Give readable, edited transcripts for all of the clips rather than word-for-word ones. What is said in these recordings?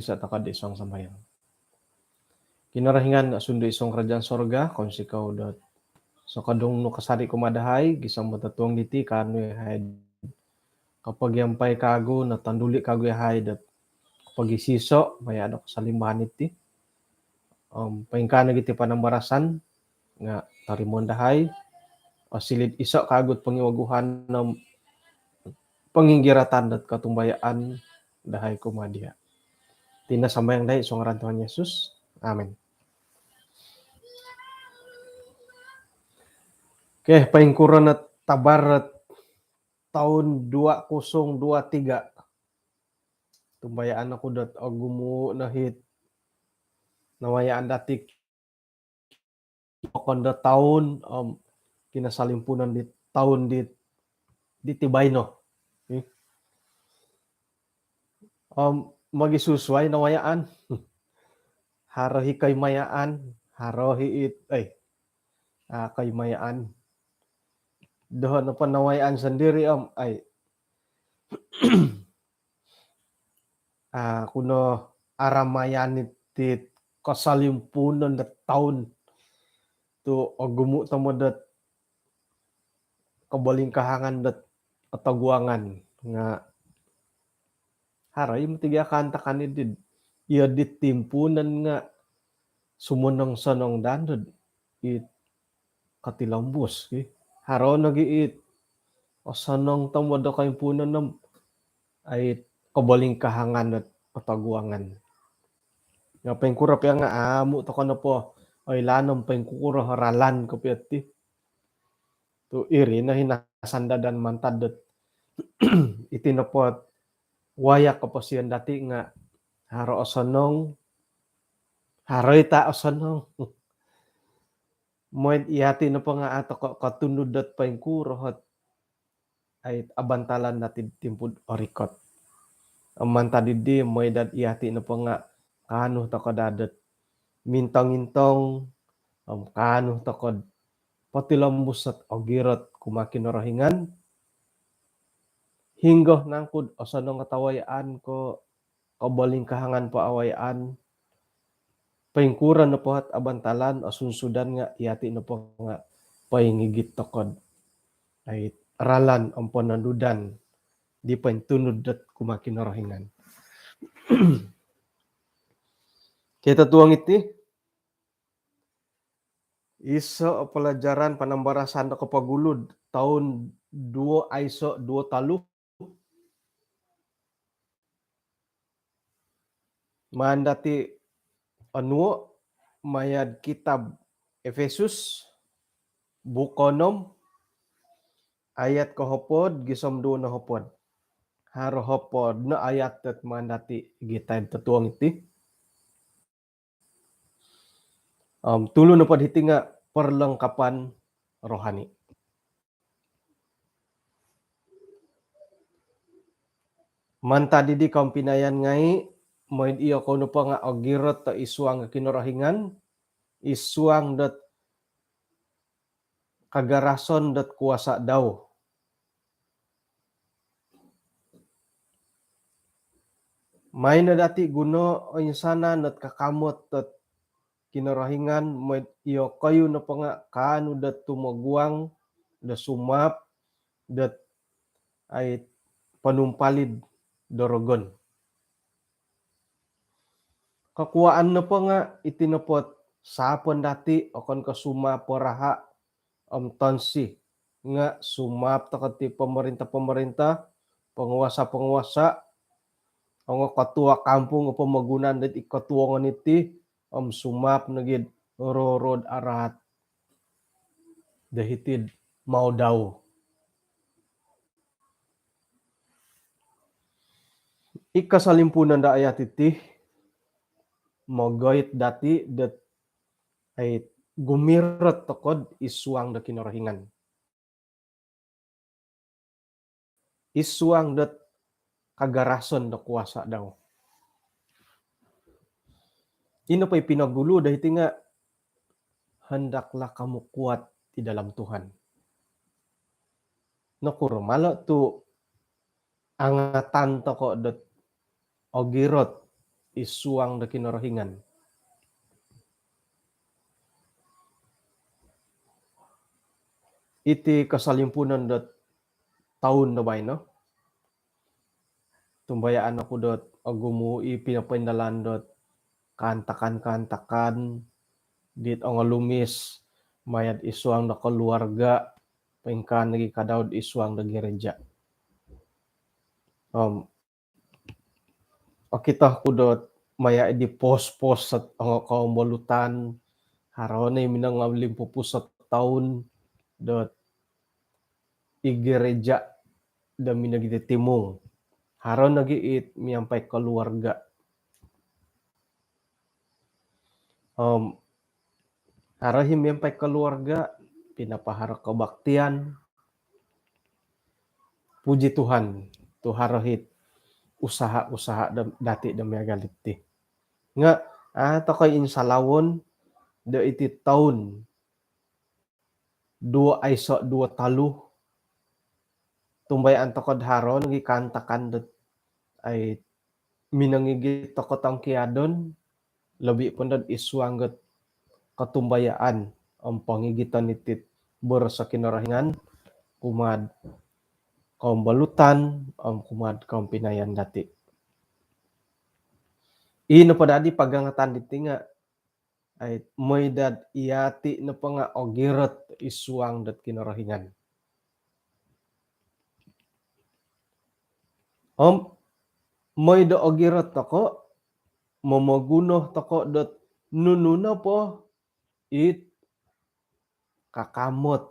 bisa takad isong sambayang. Kinarahingan sundo isong kerajaan sorga, konsi kau dot. So kadung no kasari kumadahay, gisang matatuang diti, kano yahay. Kapag yampay kago, natanduli kago yahay, dat kapag isiso, may ano kasalimbahan iti. Paingkana giti panambarasan, nga tarimon dahay, o silid iso kagot pangiwaguhan ng panginggiratan dat katumbayaan dahay kumadya. Tina sambayang dahi isong ngaran Tuhan Yesus. Amen. Okay, paingkuran at tabarat tahun 2023. Tumbayaan ako dat agumo nahit nawayaan datik konda tahun kinasalimpunan di tahun di tibay no. Okay? Magisusway nawayaan. Harohi kay mayaan, harohi kay mayaan. Doon na panawayaan sendiri ay kuno aramayan iti kasalimpunan na taon to agumo tamo dat kabalingkahangan dat ataguangan nga haray matiga kanta kanid iya ditimpunan nga sumunong sanong dandod it katilambos haro nagiit o sanong tamo da kaimpunan nam ay kabalingkahangan at ataguangan nga pengkurap ya nga amo to kono po ay lanong pengkuro haralan ko piati to iri na hinasanda dan mantadot itinopot wayak ko po siyan dati nga haro osanong haroy ta osanong moed iati na po nga ato katunod dat pengkuro hot ay abantalan natin timpud orikot mantadidi moed iati na po nga kano to kadadat mintong-intong kano takod patilambus at ogirot kumakinarahingan hinggo nangkud o sanong katawayaan ko kabalingkahangan pa awayaan paingkuran na po at abantalan o sunsudan nga iati na po nga paingigit takod ay ralan ang pananudan di paintunod at kumakinarahingan. Kita tuang iti iso pelajaran panambarasan na kapagulod tahun 2 talu mandati anuo mayad kitab Efesus bukonom ayat kahopod gisomdo na hopod haro hopod na ayat at mandati gitay tatuang iti tulo na pod hiti nga perlengkapan rohani. Mantadi di kaum pinayan ngai moid iyo kono pa nga ogirot ta isuang kinarahingan isuang dat kagarason dat kuasa daw. May na dati guno o sana nat kakamot dat kinarahingan moid iyo kayo na pa nga kano dat tumaguang da sumap dat ay panumpalid dorogon. Kakuaan na pa nga itinapot sapon dati o kon kasuma poraha tonsi nga sumap takati pemerintah penguasa ang katua kampung o pamagunan dat ikatuangan iti sumap nagid rorod arat dahitid mau daw. Ikasalimpunan da ayat iti mogoit dati dat ay gumirot takod isuang da kinarahingan. Isuang dat kagarason da kuasa daw. Ino pa'y pinagulo dahil nga hendaklah kamu kuat di dalam Tuhan. Nakuro malo tu angatan toko dat ogirot isuang da kinorohingan. Iti kasalimpunan dot taon na bay, no? Tumbayaan ako dot agumui pinapaindalan dot kantakan-kantakan dit ang lumis mayad isuang na keluarga pengkan lagi kadaud isuang da gereja. Kita kudot maya di pos-pos sa kaumbolutan haronay minang 51 taon dot igereja da minagiti timong. Haron nagiit miyampay keluarga. Harahim miyampay keluarga, pinapahara kabaktian. Puji Tuhan, tu harahit usaha-usaha dati da miagalit ti. Nga, tokoy insalawon da iti taon 2023 tumbayan tokod haron gi kantakan dot ay minangigit tokot ang kiadon labi pun dot isuangget katumbayaan ang pangigitan iti sa kinarahingan kumad kaum balutan kumad kaum pinayan dati. Ino padadi pagangatan diti nga ay may dad iyati na pa nga ogirot isuang dat kinarahingan. May da ogirot ako mamagunoh tako dot nununa po it kakamot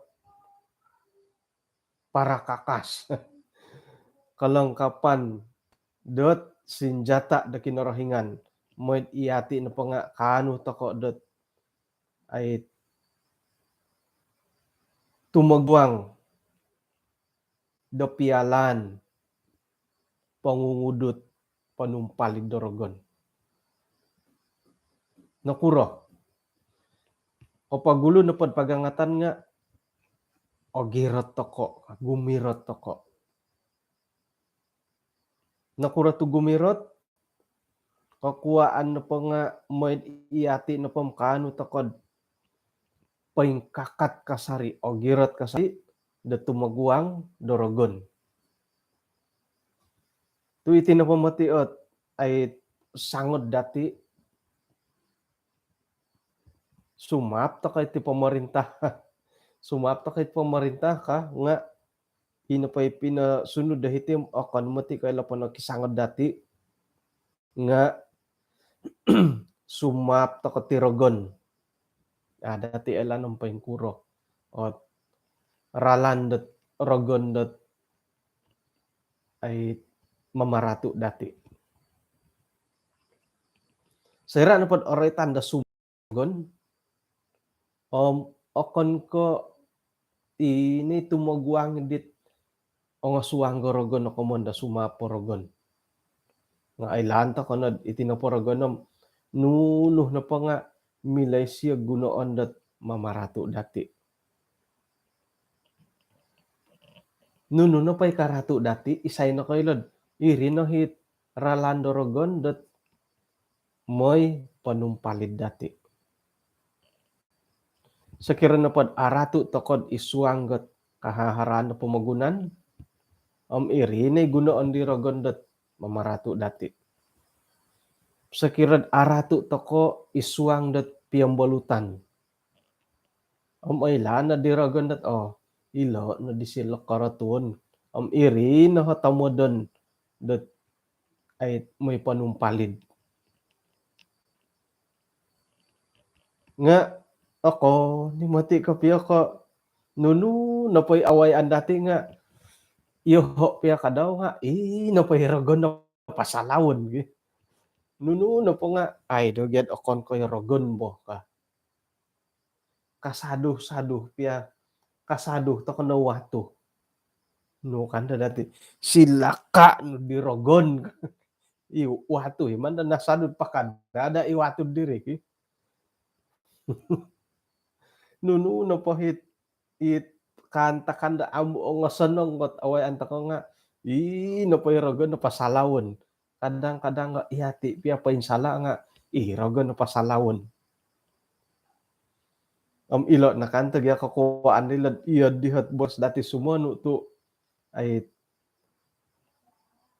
para kakas. Kalengkapan dot senjata da kinarahingan. May iyati na pa nga kanu tako dot ay tumagwang da pialan pangungudot panumpalig dorogon. Nakuro. Kapagulo na pod pagangatan nga ogirot toko, gumirot toko. Nakura tu gumirot kakuaan na pa nga may iyati na pa kanu takod paingkakat kasari ogirot kasari da tumagwang dorogon. Tu iti na pamatiot ay sangod dati sumap ta kay ti pamarintah. Sumap ta kay pamarintah ka nga hinapay pinasunod dahitim akan mati kay lapan kisangod dati nga sumap ta ka tirogon. Dati elan ang paingkuro. O ralan dat rogon dat ay mamaratu dati. Sira na pod oray tanda sumagon. Okon ko ini tumagwang dit o nga suwang gorogon ako monda sumaporogon. Nga ailanta ko na itinaporogon nunuh na pa nga milay siya gunoon dat mamaratu dati. Nuno na pa'y karatu dati, isay na kayo lod. Iri no hit ralando rogon dat moy panumpalid dati. Sakira na pod aratu tokod isuanggot kahaharan na pumagunan. Iri na gunoon di rogon dat mamaratu dati. Sakira aratu toko isuang dat piyambalutan. Aylan na di rogon dat ilo na disilok karatun. Iri na hatamodon dat ay may panumpalid. Nga ako ni mati kapiya ko nunu napay awayan dati nga iho piya kadaw nga napay rogon na pasalawon gi. Nunu na po nga ay dogyad okon ko rogon bo ka. Kasaduh piya kasaduh to kono watu. No kanda dati silaka no di rogon. Watu man na nasadud pa kada iwatu diri ki. Nunu na po hit kanta-kanta amo nga sanong got away anta ko nga napay rogon na pasalawon. kadang-kadang nga ihati pia painsala nga irogon no pasalawon. Ilo na kantag ya kakuwaan nila iya dihat bos dati sumano tu ay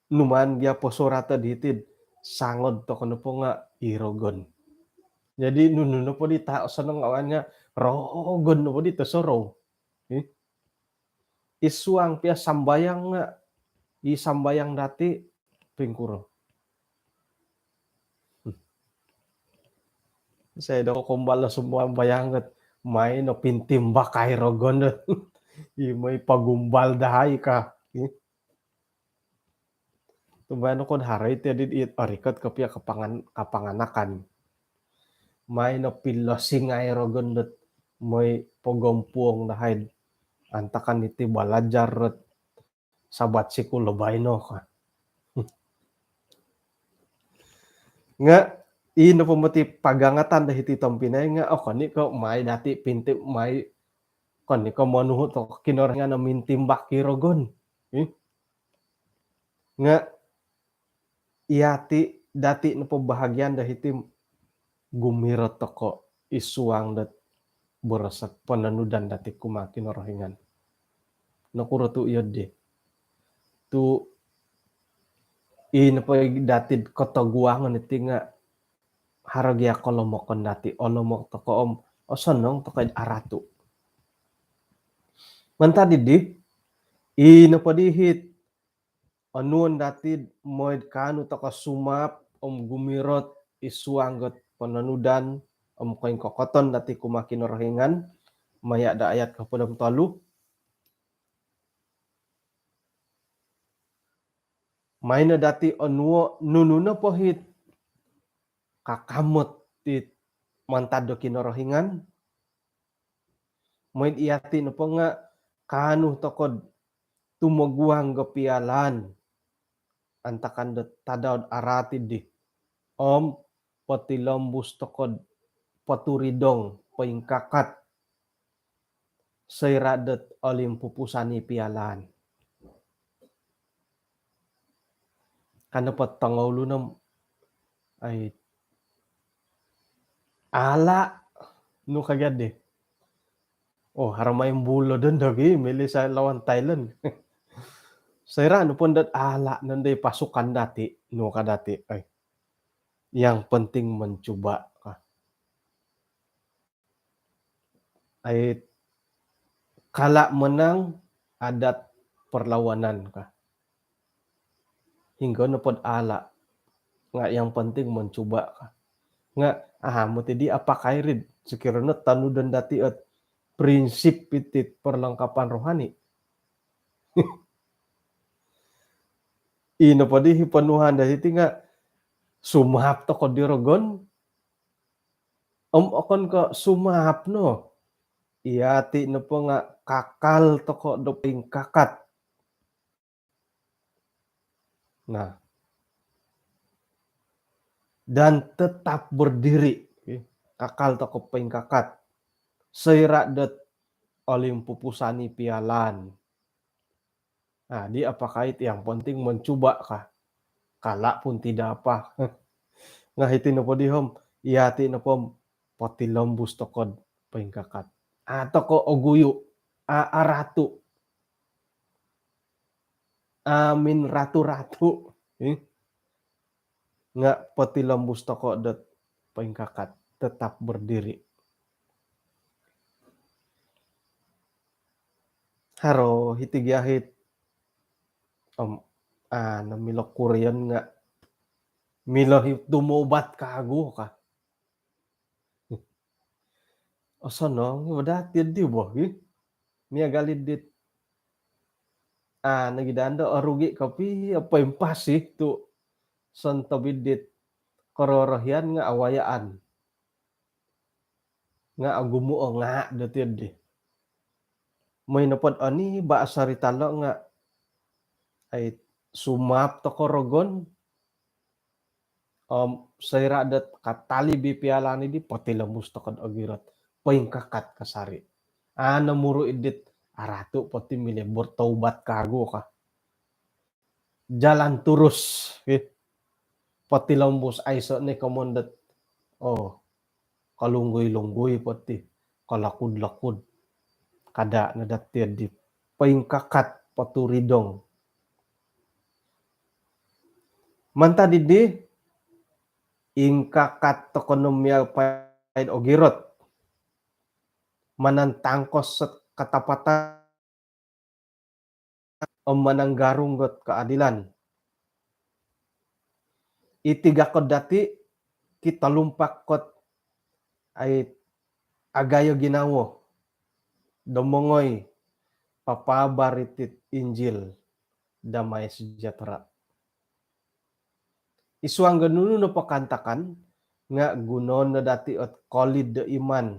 numan ya posurata ditid sangod to kono po nga irogon. Jadi nununo po di tao sa nang awannya rogon no po di tesoro. Isuang pia sambayang nga isambayang dati pingkuro. Saya do kumbala semua bayangat may no pintimba kay rogon may pagumbal dahay ka. Tumbano kon haray ti adit it arikat kapya kapanganakan. May no pilosing ay rogon dat may pagompuong dahay antakan iti balajar ret sabat sikulo bayno ka. Nga ino po mati pagangatan dahiti Pinay nga kani ko may dati pinti may kani ko manuhot to kinorangan na mintimbak kirogon. Nga iati dati na po bahagyan dahiti gumirot ko isuang dat berasak pananudan dati kumakinorohingan. Nakuro tu iyod di. Tu ino po dati kotaguangan iti nga haragya kolomokon dati olomok to ko osonong to kay aratu. Mantadi di ino po dihit anuan dati moid kanu to ka sumap gumirot isuanggot pananudan kain kokoton dati kumakinorohingan maya da ayat kapodam talu may na dati onuo nununo po hit kakamot tit mantado kinorohingan moid iati no po nga kanu tokod tumaguang gapialan antakan tadaw aratid di patilombus tokod paturidong paingkakat sayradet olim pupusani pialan kana patangawlo nam ay ala no kagad de haramay bulo don dagi mili sa lawan Thailand. Sayra no pondat ala nanday pasukan dati no kadati ay yang penting mencoba ka. Ay kala menang adat perlawanan ka. Hingga no pod ala nga yang penting mencoba ka. Nga mo ti di apa kairid sekiranya tanudan dati at prinsip pitit perlengkapan rohani. Ino pa di hipanuhan dahiti nga sumahap to ko dirogon okon ko sumahap no iati no po nga kakal to ko doping kakat nah dan tetap berdiri kakal to ko ping kakat sayra dat olim pupusani pialan. Nah, di apakah itu yang penting mencoba ka. Kala pun tidak apa. Nga hiti no po di hom, iati no po patilombus tokod paingkakat. Toko oguyo, aratu. Amin ratu-ratu. Nga patilombus toko dat paingkakat tetap berdiri. Haro hitigyahit namilok Korean nga milah tumubat kago ka. Osono dati di bo Mia galid dit nagidando rugi kapi apa impasih tu santo bidit kororohian nga awayaan nga agumuo nga datid di may napod ani ba saritalo nga ay sumap to korogon sayra dat katali bipialani di patilamus to kad agirat paingkakat kasari namuro idit aratu pati milih bertaubat kago ka jalan terus Patilambos aiso ni kamondat kalunggoy-lunggoy pati kalakod-lakod kada nadatid di paingkakat paturidong manta didi ingkakat ekonomial paid ogirot manantangkos set katapatan mananggarong got keadilan itiga kod dati kita lumpak kot ay agayo ginawo domongoy papabaritit Injil damai sejahtera isuang ganunu no pakantakan nga gunon na dati at kolid de iman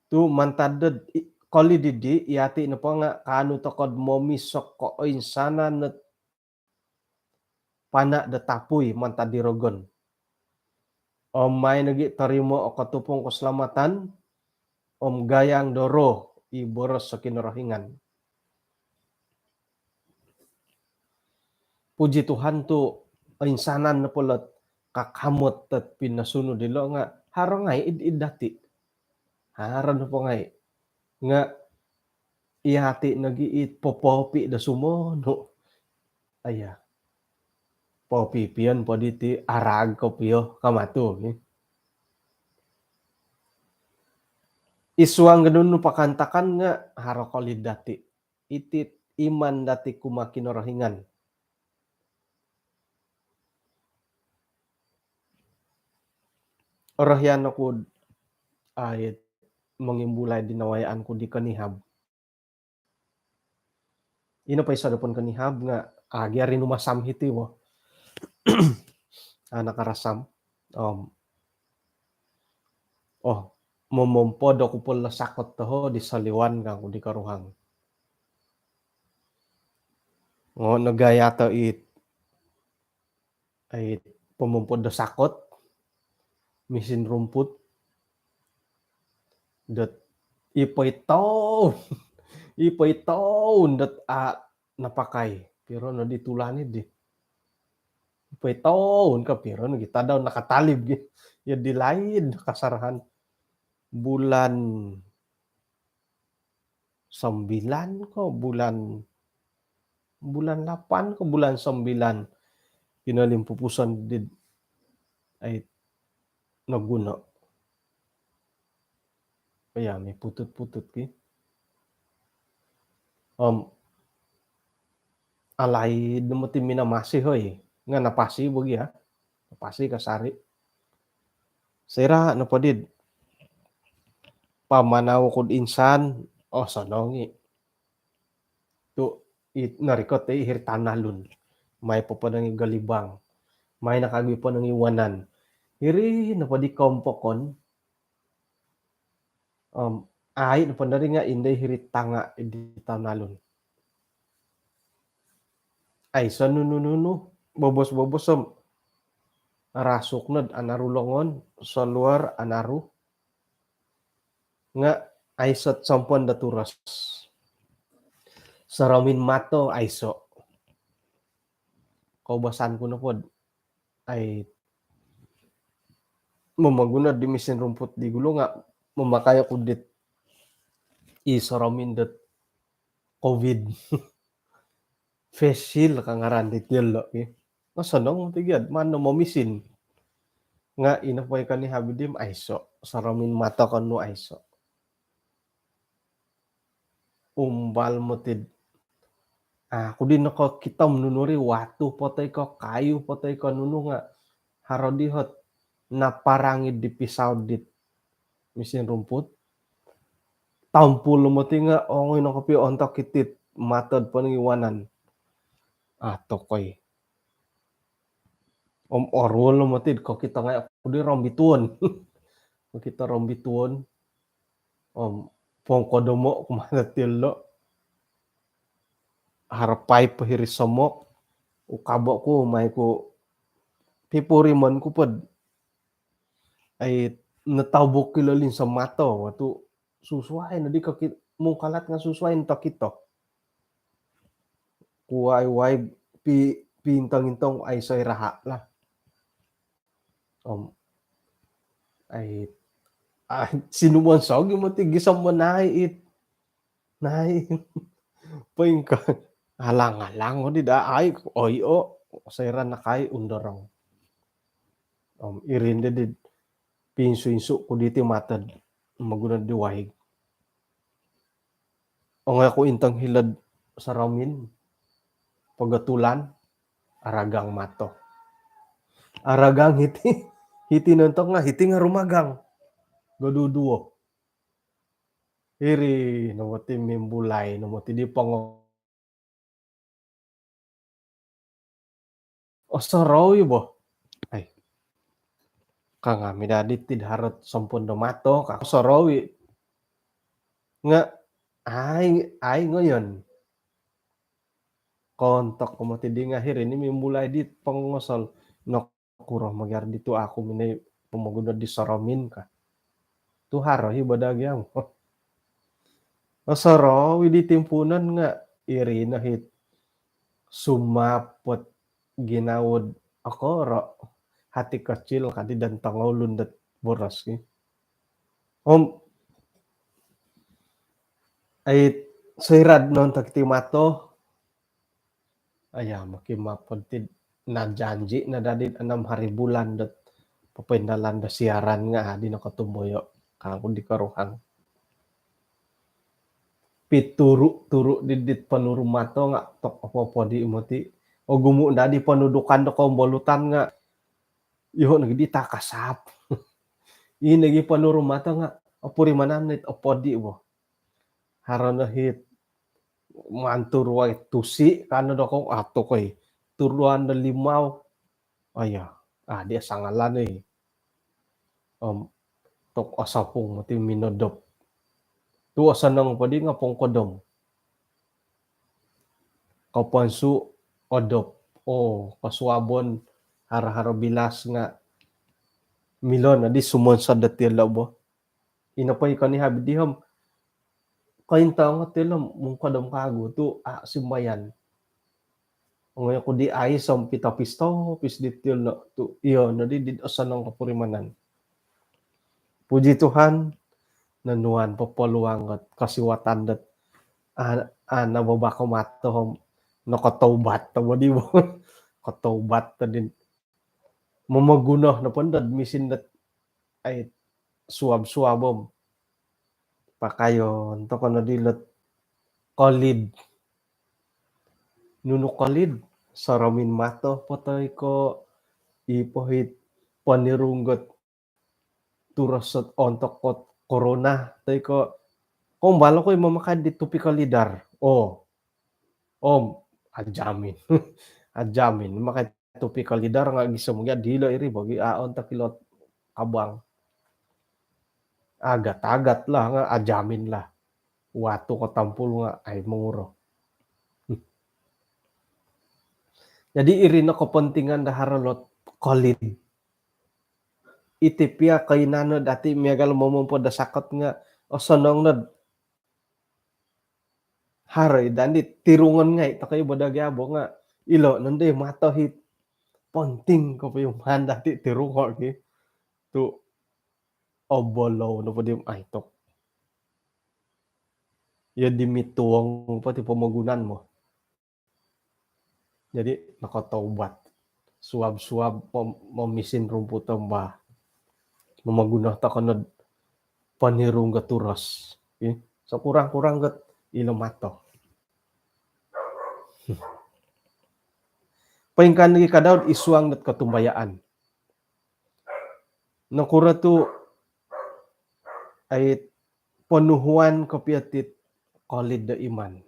tu mantaded kolid didi iati na po nga kanu tokod momisok ko insana na pana da tapuy mantadirogon may nagi tarimo o katupong keselamatan gayang doro iboros sa kinarahingan. Puji Tuhan tu insanan na pulot kakamot at pinasuno dilo nga haro ngay id dati. Haro na po ngay nga ihati nagiit popopi da sumono. Aya. Popi piyon po diti arag ko piyo kamato. Isuang ganun no pakantakan nga haro kolid dati. Itit iman dati kumakinarahingan. Orahyan ako ay mangimbulay dinawayaan ko di kanihab. Ino pa isa dapon kanihab nga agyari numasam hiti mo. Nakarasam. Momompod ako pula sakot toho di saliwan ka ko di karuhang. Nagaya to ay pumumpod do sakot misin rumput dat ipay taon dat napakay pero no ditulani di ipay taon ka pero no kita daw nakatalib ya dilaid kasarahan bulan 9 ko bulan 8 ko bulan 9 kinalimpupusan did ay naguno. Kaya may putut-putut ki. Alay dumati minamasi hoy. Nga napasi bogi ha. Napasi kasari. Sira na padid. Pamanaw kod insan sanongi. Tu narikot hirtanalun. May papanang galibang. May nakagi po ng iwanan. Hiri napadi kompokon. Ay napandari nga inday hirit tanga di tanalon. Ay sa nunununu bobos-bobos rasok nad anarulongon sa luar anaru nga ay sat sampon daturas saramin mato aiso kaubasan ko na pod ay mamaguna di misin rumput di gulo nga mamakaya ko dit isaramin dat COVID face shield kangaran dit yelo masanong tigad mano mamisin nga inapay ka ni habidim aiso saramin mata kanu aiso umbal motid kudin ako kita menunuri watu potay ko kayu potay ko nuno nga harodihot naparangid di pisaw dit misin rumput tampul mo tinga ongoy no kapi ontok kitit matod pangiwanan tokoy orwol mo tid ko kita nga kudi rombituon ko kita rombituon pongkodomo kumanatilo harapay pahirisomok ukabo ko may ko pipurimon ko pod ay natawbok kilalin sa mato watu suswain na di ka mong kalat nga suswain to kito kuway pintang-intong ay soy raha lah. Ay sinumonsog mo ti gisam mo nai paingka halang-halang mo di da ay oyo sayra na kay undorong. Irinde di pinso-inso ko diti matad magunad di wahig. O nga ko intang hilad sa ramin pagatulan aragang mato. Aragang hiti nuntok nga hiti nga rumagang gaduduo. Iri no ti mimbulay no ti di pango osoroy bo. Ay kanga midadit ti harot sampun mato ka sorowi nga ay ngayon kontok ko mo ti di nga hiri ni mimbulay di pangosol nakuro magyar dito ako minay pamagunad di saramin ka. Tu haro hi badagyam. Osorowi di timpunan nga iri na hit sumapot ginawod ako ro hati kecil kadi dan tangau lundet boras ki. Ay sayrad non tagti mato aya makimapod ti najanji na dadit 6 hari bulan dat papendalan da siaran nga di nakatumboyo kang di karuhang. Pituru-turu didit panuru mato nga tok apa di mo ti o gumu da di panudukan da kombolutan nga iho nagdi takasap. I nagi panuru mato nga apuri mananit opodi bo. Harana hit mantur way tusi kano da kong ato koy turuan da limaw aya di sangalan tok asapong mo ti minodop tu asanang padi nga pongkodom kapansu odop kasuabon hara-hara bilas nga milon adi sumonsad da tila bo inapay kani habidiham kain tao nga tila mong kadam kago tu simbayan ngayon ko di ay som pitapisto pis ditil na tu iyo na di asanang kapurimanan. Puji Tuhan nanuan papaluang at kasiwatan dat nababako mato nakataubat ta di mo kataubat ta din mamagunah na pandad misin dat ay suab-suabom pakayon to kono dilot kolid nuno kolid saramin mato patay ko ipohit panirunggot turasot ontok kot corona tay ko kung balo ko mamakad di tupika lidar adjamin adjamin makay tupika lidar nga gisam nga dila iri bagi aon ta kilot kabang agat-agat lah nga adjamin lah wato ko tampul nga ay manguro. Jadi iri na kapentingan da haralot kolid itipia kainano dati miagal momompo da sakot nga sanong nad haray dandi tirungan ngay takay badagyabo nga ilo nande mato hit ponting ko pa yung handa ti tirungan ki tu obolo no padim ay tok ya dimituang pati pamagunan mo jadi nakataubat suab-suab mamisin rumput ba mamagunah ta kanad panirong gaturas so kurang-kurang gat ilo mato paingkan lagi kadaud isuang dat katumbayaan nakura tu ay panuhuan kapiatit kolid da iman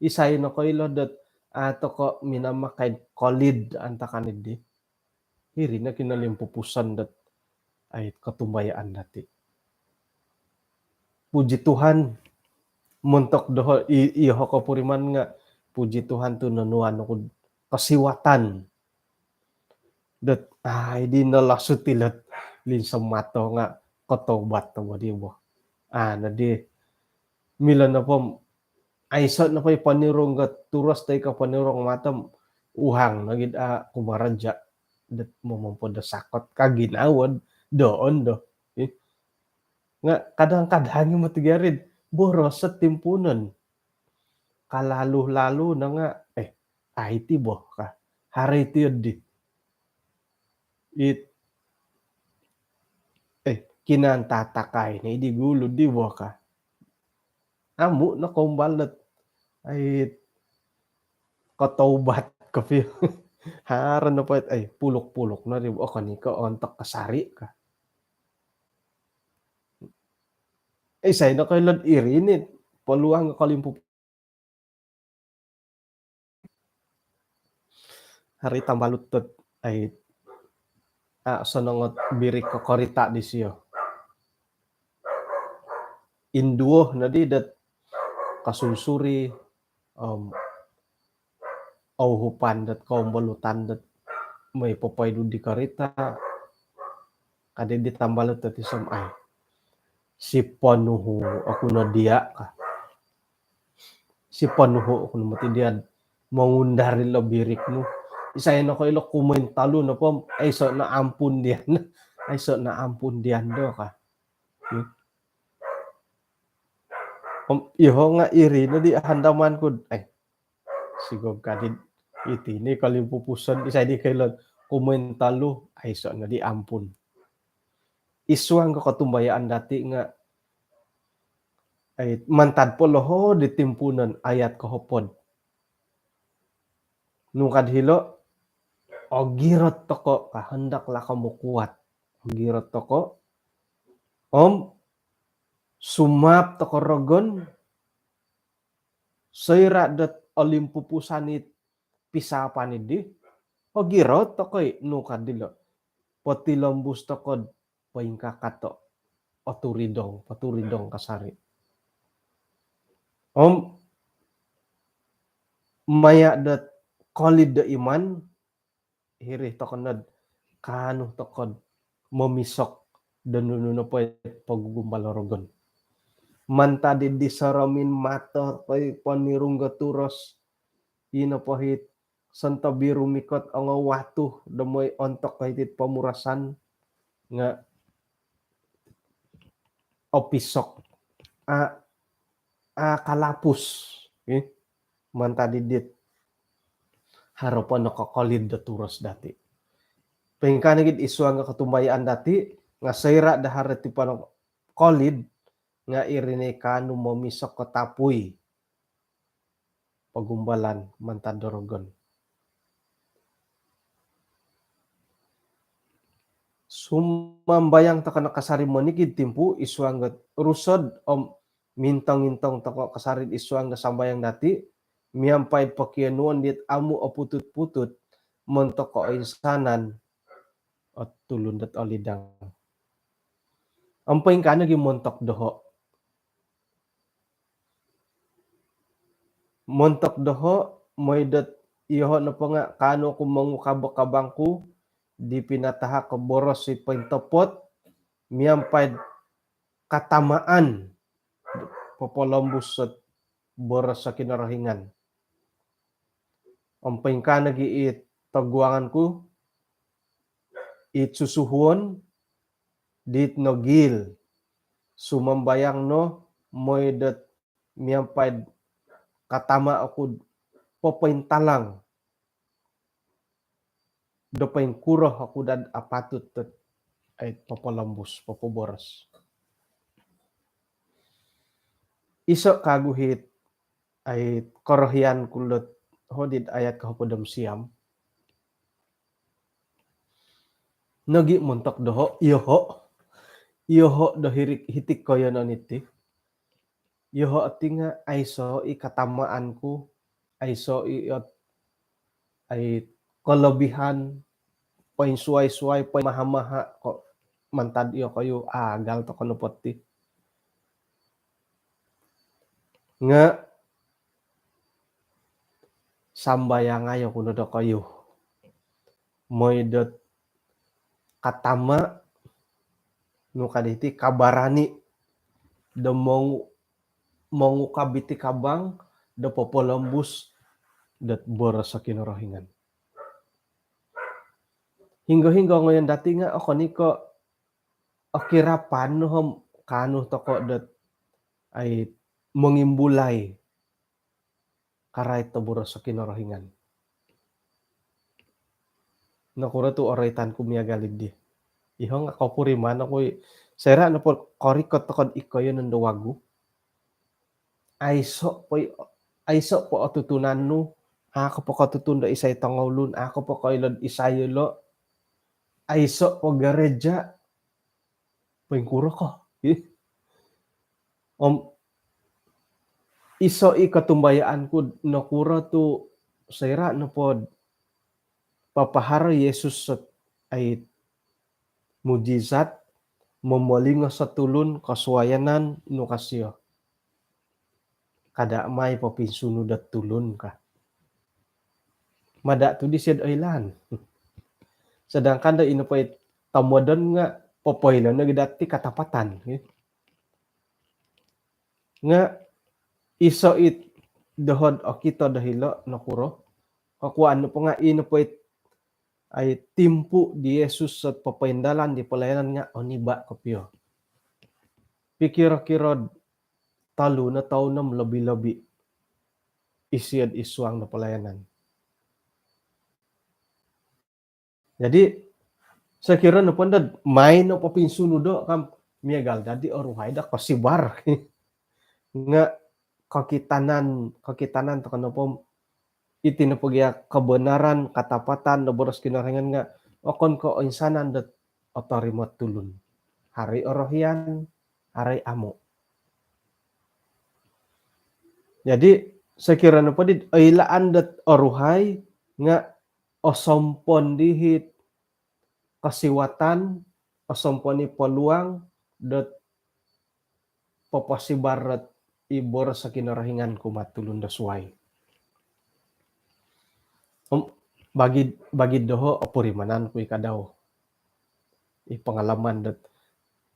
isay na koy dat ato ko minamakay kolid anta kanid di hiri na kinalimpupusan dat ay katumbayaan dati. Puji Tuhan muntok doho iho ko puriman nga puji Tuhan tu nanuan ko kasiwatan dat di nalasut tilat linsam mato nga katobat to di bo na di milan na pom ay sa na pay panirong gat turas tay ka panirong matam uhang na gid kumaradya det momompo da sakot kaginawad doon do. Nga kadang-kadang mo ti gayud boros sa timpunen. Kalalo-lalo na nga, IT boh ka, haray ti di, it kinantatakay na idi gulod di boh ka. Amo na kumbalat ay kataubat ka feel. Haran na pa pulok-pulok na di o kani ka ontak kasari ka. Say na kailan irinit, paluang kalimpo hari tambalutot ay sonongot birik ko korita di siyo. Induo na di dat kasunsuri auhupan dat kaumbalutan dat may papaydo di karita kadi di tambalut dat isam ay si panuho ako na dia ka. Si panuho ako na matidiad mangundari la birik mo. Isay na ko ilo kumentalo na po ay so na ampun diyan. Ay so na ampun diyan do ka. Iho nga iri na di handaman ko ay sigog kadid iti ni kalimpupusan isay di kailan kumentalo ay so na di ampun. Isuang ko katumbayaan dati nga ay mantad po loho di timpunan ayat kahopod. Nung kadhilo o girot toko kahendak la kamu kuat. O girot toko sumap toko rogon sayra dat olimpupusanit pisapanid di o girot toko nung kadhilo potilambus toko paingkakato o paturidong kasari. Maya dat kolid da iman hirih tokonod kanu tokod memisok dan nuno po paggumbalarogon. Manta di saramin mator pay panirungga turos ina pahit santa biru mikot ang watu damoy ontok kahit pamurasan nga opisok kalapus manta didit harapan nakakolid da turos dati. Pengkana gid iswa nga katumbayaan dati nga sayra dahar ti panang kolid nga irine kanu mamisok katapuy pagumbalan mantad dorogon. Sumambayang ta kana kasarimoni gid timpu iswang rusod mintang-intang ta kasarid iswang nga sambayang dati miampay pakianuan dit amu o putut-putut montok ko insanan at tulundat alidang. Ampay ka naging montok doho. Montok doho may dat iho na pa nga kano kung mangukabakabangku di pinataha ka boros si pintopot miampay katamaan popolombus sa boros sa kinarahingan. Ampay ka nagiit tagwangan ko susuhon dit no gil sumambayang no moy dat miampay katama ako papaintalang dopain kuroh ako dad apatut ay papalambus papaboras. Iso kaguhit ay korohian kulot hodid ayat kahapodam siam. Nagi montok doho iho do hitik koyo noniti. Iho atinga aiso ikatamaanku aiso ay kelebihan pain suai-suai pain maha-maha kok mantad iyo kayo agal to kono poti. Nga sambayang ayo kuno do kayo. Moy dot katama no kaditi kabarani do mongu kabiti kabang do popolambus dat boros sa kinarahingan. hingga ngayon dati nga ako niko okira panuhom kanu toko det ay mengimbulai karay to boros sa kinorohingan. Nakura tu oraitan ko miya galid di. Iho nga kapuriman ako sera na po korikot tokod ikoyo nando wagu. Aiso po atutunan no. Ako po katutunda isay tangawlun. Ako po kailod isayolo. Aiso po gareja. Pengkuro ko. Iso ikatumbayaan ko nakura tu sera na po papahara Yesus ay mujizat memolingo sa tulun kasuayanan no kasyo. Kada may papinsunod at tulun ka. Mada tu di siya ailan. Sedangkan da inapay tamodan nga popoyla na gidati katapatan. Nga iso it dohod o kita dahilo nakuro. Kakuan po nga inapay ay timpu di Yesus sa papaindalan di pelayanan nga oniba kapyo. Pikira-kirod talo na taon na labi-labi isiyad iswang na pelayanan. Jadi saya kira na pandad may no papinsuno do kam miagal dadi oruhay da kasibar nga kakitanan to kano po itinapagya kebenaran katapatan na boros kinarangan nga okon ko insanan dat otorimat tulun hari orohian hari amo. Jadi saya kira na padid ailaan dat oruhay nga osompon dihit kasiwatan osompon ni peluang dat papasibarat ibor sa kinarahingan ko matulun da suway. Bagi doho opurimanan ko ikadaw. Ipangalaman dat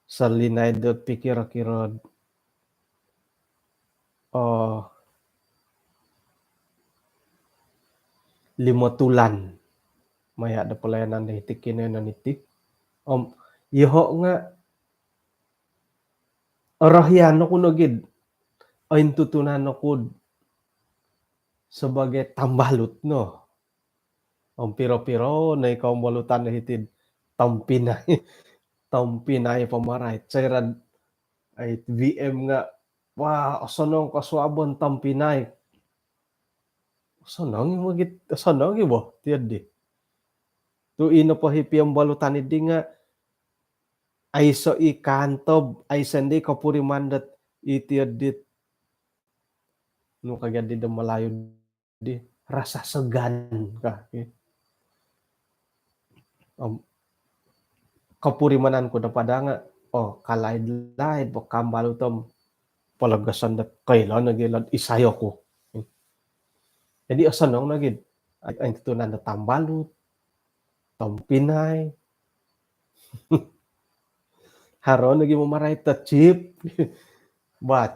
sa linay dat pikir-kirod limotulan maya da pelayanan da hitik kinenan itik. Iho nga orahyano ko nagid ay tutunan ako sebagai tambalut no. Piro-piro na ikaw balutan na hitid tampinay pamaray. Sayrad ay VM nga wah asanong kaswabon tampinay. Asanong ibo tiyad di. Tu ino pa hipiyang balutan idi nga ay so ikantob ay sandi kapurimandat itiyad dit no kagad di malayo di rasa segan ka. Kapurimanan ko na pada nga kalaid-laid po kambalo tom palagasan dat kailan nagilad isayo ko. Jadi asanong nagid ay tutunan na tambalut tampinay haron nagi mamaray ta chip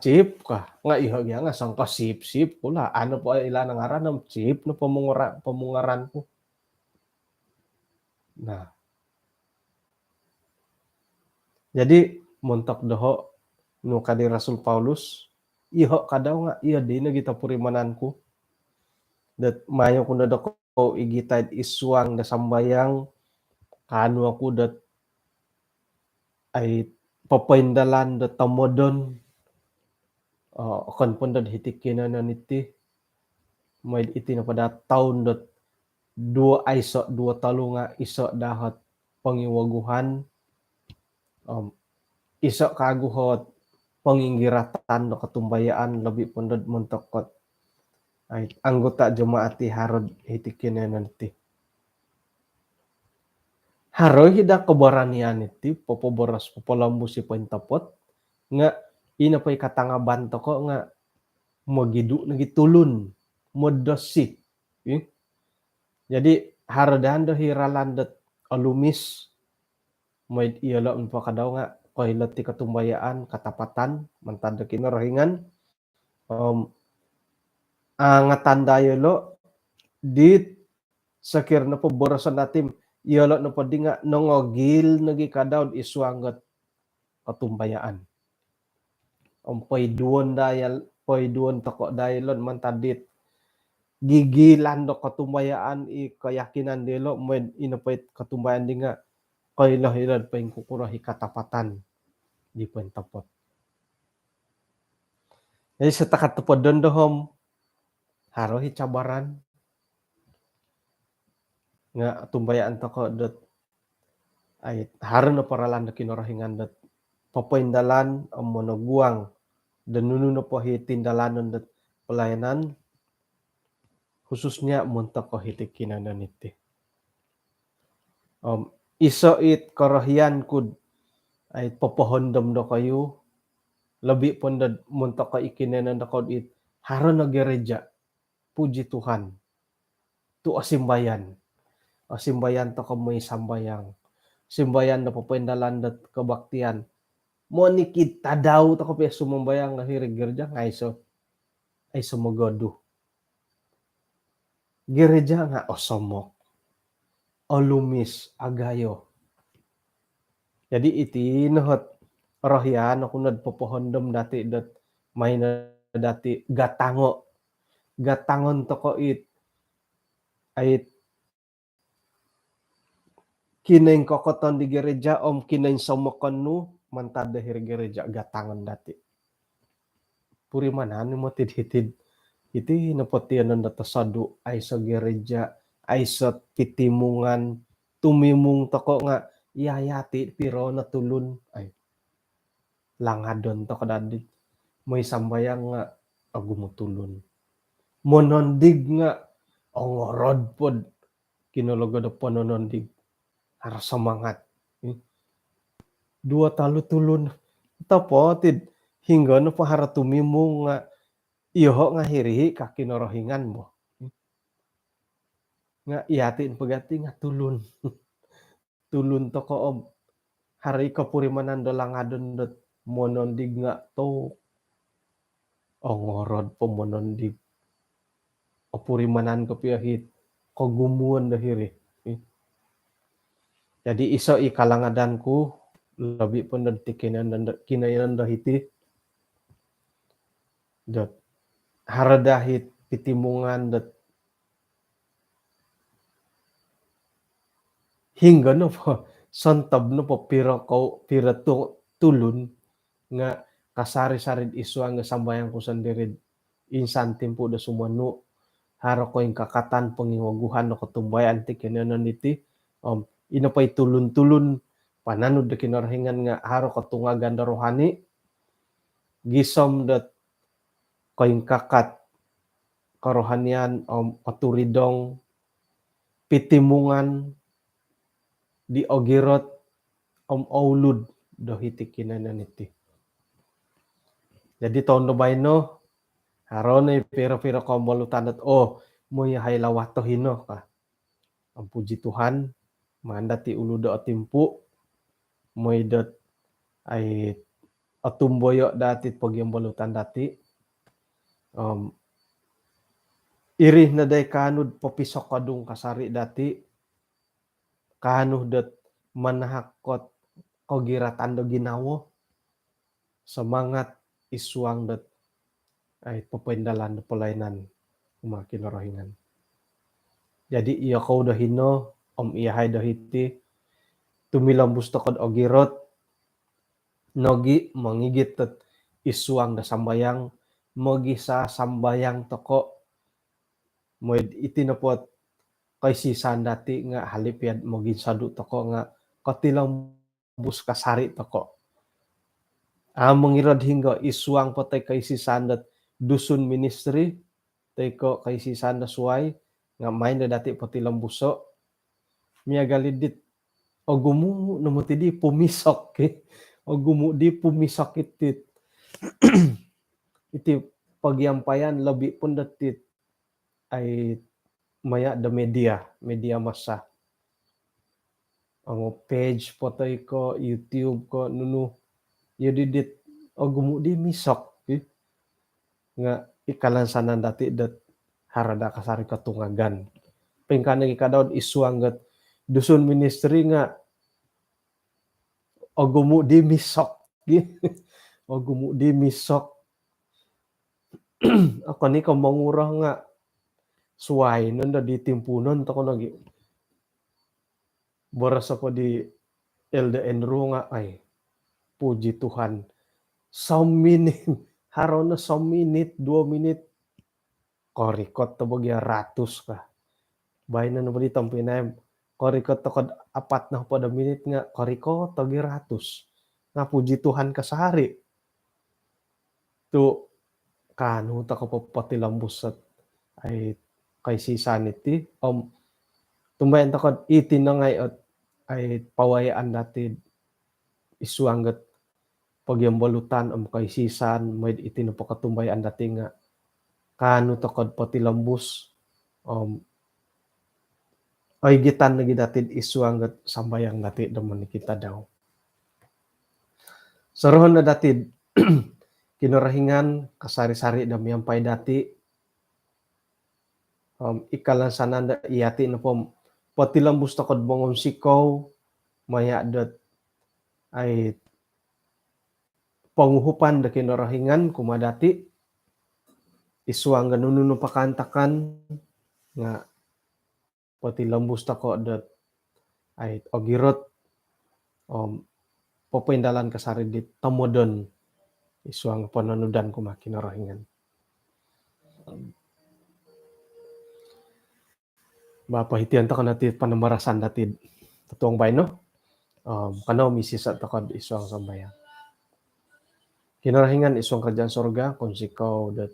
chip ka nga ihagya nga sangka sip kula ano po ilan ang aran ng chip no pamungaran ko. Nah jadi montok doho no kadi Rasul Paulus iho kadaw nga iya di na kita purimananku dat mayo ko na dako igitad iswang da sambayang kanu ako dat ay papaindalan da tamodon akan pun dat hitik kinanan iti may iti na pada taon dat dua talunga iso dahat pangiwaguhan iso kaguhot panginggiratan no katumbayaan labi pun dat montokot ay anggota jemaati harod hitik kinanan iti haroy hida kebaranian iti popoboros popolambu si pentapot nga ina pay katangaban to ko nga magidu nagitulun modosi. Jadi haradan do hiralan dat alumis may iyala unpa kadaw nga kailat ti katumbayaan katapatan mantad kinarahingan nga tandayelo dit sakir na po borosan natin Iolot no padi nga nongogil nagi kadaud isuanget katumbayaan. Poy duon toko dayalon man tadit gigilan do katumbayaan i keyakinan delo men inapait katumbayaan di nga kailah ilad paing kukurahi katapatan di pain tapot. Jadi setakat tepot dondohom harohi cabaran nga tumbayaan toko dot ay harun na paralan na kinorohingan dot papaindalan ang monoguang dan nunu na po hitindalanon dot pelayanan khususnya muntak ko hitik kinanan iti. Iso it korohian kud ay popohondom do kayo lebih pun muntak ko ikinanan do kod it haron na gereja puji Tuhan tu asimbayan to may sambayang simbayan na papaindalan dot kabaktian mo ni kita daw to ko sumambayang nga hirig gereja nga ay sumogodu gereja nga osomok o lumis agayo. Jadi iti nohot rohyan ako nagpopohondom dati dot may na dati gatangon to ko it ay kinain kokoton di gereja kinain somokon nu mantad dahir gereja gatangon dati. Puri manan mo tidhitid iti napotianon data sadu ay sa gereja ay sa titimungan tumimung toko nga iyayati piro na tulun ay langadon to kadadit may sambayang nga agumutulun monondig nga ongorod pod kinologo da panonondig hara semangat dua talu tulun tapotid hingga no pahara tumimung nga iho nga hirihi kakinorohingan mo nga iatin pagati nga tulun tulun to ko hari kapurimanan do langadon dot monondig nga to ongorod po monondig opurimanan ko piyahit kagumuan dahiri. Jadi iso ikalangadanku lebih pun dati kinayanan dahiti dot haradahit pitimungan dot hingga no po santab no po pira tulun nga kasari-sarid iswa nga sambayang ko sandiri insan timpo da sumanu haro ko yung kakatan panginwaguhan no katumbayan ti kinayanan iti inapay tulun-tulun pananud da kinarahingan nga haro katungagan da rohani gisom dat koing kakat karohanian paturidong pitimungan di ogirot aulud do hitik kinanan iti. Jadi tahun no haron ay pira-pira kombalutan at mo yahay lawato hino ka. Ang puji Tuhan mandati uludo atimpu moy dot ay atumboyo dati pagyambalutan dati irih na day kanud papisok kadung kasari dati kanuh dot manahakot kogiratan do ginawo semangat isuang dot ay papaindalan do pelayanan umakin rohingan. Jadi iya kau dahino iyahay dahiti tumilambus tokod ogirot nogi mangigit tet isuang da sambayang mogi sa sambayang toko moy itinapot kay sisan dati nga halipiad mogi sadu toko nga katilambus kasari toko mangirad hingga isuang patay kay sisan dat dusun ministry tay ko kay sisan da suway nga may na dati patilambuso miagalidit ogumu namutidi pumisok ogumu di pumisok itit iti pagyampayan labi pun datit ay maya da media masa ang page potay ko YouTube ko nunu yadidit ogumu di misok nga ikalansanan dati dat harada kasari katungagan pingkan ikadawd isuanggat dusun ministry nga ogumu di misok. Ogumu di misok. Ako ni ka mangurah nga suway nun da di timpunon to ko nagi boras ako di LDN nga ay puji Tuhan. Minute haro na 2 minute korikot to bagya ratus ka. Bay na nabali tampinay korikot to kod 4 na pada minute nga korikot to ratus. Nga puji Tuhan ka sa hari. To kanu ta ko patilambus at ay kay si Sanity tumbayan ta kod itin na ngay at ay pawayaan natin isuanggat pagyambalutan kay sisan may itin na pakatumbayan natin nga kanu ta kod patilambus ay gitan na gidatid isuanggat sambayang natin daman kita daw. Sarohon na datid kinurahingan kasari-sari damyang pay dati ikalansanan iyati na po patilambus ta kod bangon sikaw maya dat ay panguhupan da kinurahingan kumadati isuang ganununo pakantakan nga patilambus ta ko dat ay ogirot popindalan kasari di tamodon isuang pananudan ko makinurahingan. Mapahitian ta kanati panambarasan datid tatuang bay no kanaw misisa ta kod isuang sambayang. Kinurahingan isuang kerjaan sorga kung sikaw dat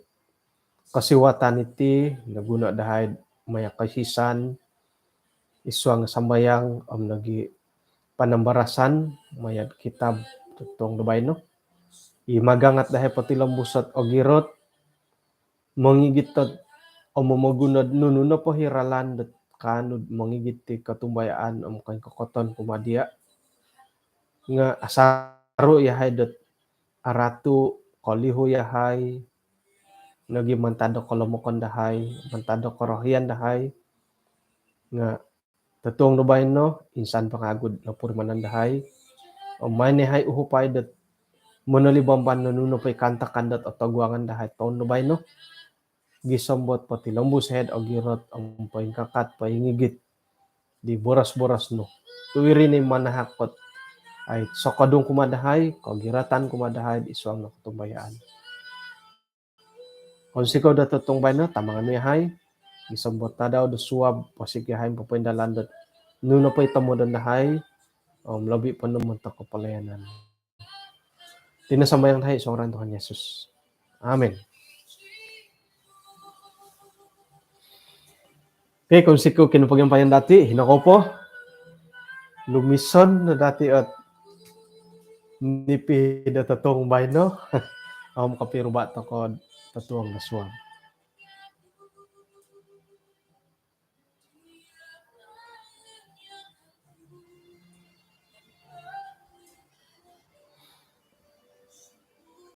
kasiwatan iti naguna dahay maya kasisan isuang sambayang nagi panambarasan mayad kitab tatuang dubay no. Imagangat dahay patilambus at ogirot mangigit mamagunad nuno po hiralan dat kanud mangigit ti katumbayaan kay kokoton pumadia nga asaro yahay dat aratu koliho yahay nagi mantado kolomokon dahay mantado korohian dahay nga tatuong dubay no insan pangagud na purmanan dahay may hay uhupay dat monolibamban nuno pay kantakan dat otagwangan dahay taon dubay no gisambot patilambus head ogirot ang paingkakat paingigit di boras-boras no tuwiri ni manahakot ay sokadong kumadahay kagiratan kumadahay isuang nakutumbayaan kung sikaw da tutong bay no tamangan mo yahay gisambot na daw do suwab pasigyahay papaindalan dat nuno pay tamodan dahay labi pa naman ta ko palayanan tinasambayang dahay isang Tuhan Yesus. Amen. Okay, kung sikaw kinupagyang dati, hinako po, lumison na dati at nipi da tatong bay no, kapirubat ako tatuang naswam.